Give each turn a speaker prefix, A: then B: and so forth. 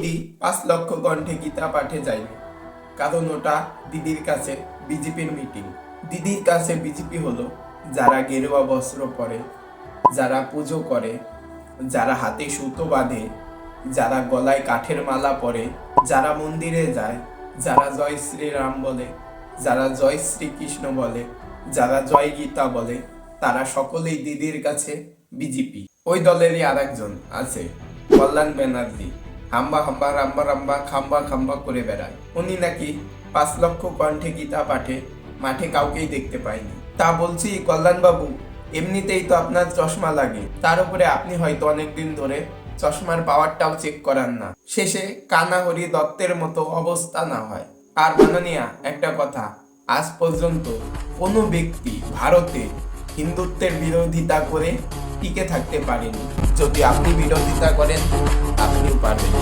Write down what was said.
A: দিদি 5 লক্ষ কণ্ঠে গীতা পাঠে যায়নি, কারণ ওটা দিদির কাছে বিজেপির মিটিং। দিদির কাছে বিজেপি হলো যারা গেরুয়া বস্ত্র পরে, যারা পুজো করে, যারা হাতে সুতো বাঁধে, যারা গলায় কাঠের মালা পরে, যারা মন্দিরে যায়, যারা জয় শ্রীরাম বলে, যারা জয় শ্রীকৃষ্ণ বলে, যারা জয় গীতা বলে, তারা সকলেই দিদির কাছে বিজেপি। ওই দলেরই আরেকজন আছে কল্যাণ ব্যানার্জি, হাম্বা হাম্বা রাম্বা রাম্বা খাম্বা খাম্বা করে বেড়ায়। উনি নাকি 5 লক্ষ কণ্ঠে গীতা পাঠে মাঠে কাউকেই দেখতে পায়নি। তা বলছি কল্যাণ বাবু, এমনিতেই তো আপনার চশমা লাগে, তার উপরে আপনি হয়তো অনেকদিন ধরে চশমার পাওয়ারটাও চেক করান না, শেষে কানাহরি দত্তের মতো অবস্থা না হয়। আর মাননীয়া, একটা কথা, আজ পর্যন্ত কোনো ব্যক্তি ভারতে হিন্দুত্বের বিরোধিতা করে টিকে থাকতে পারেনি। যদি আপনি বিরোধিতা করেন, আপনিও পারবেন।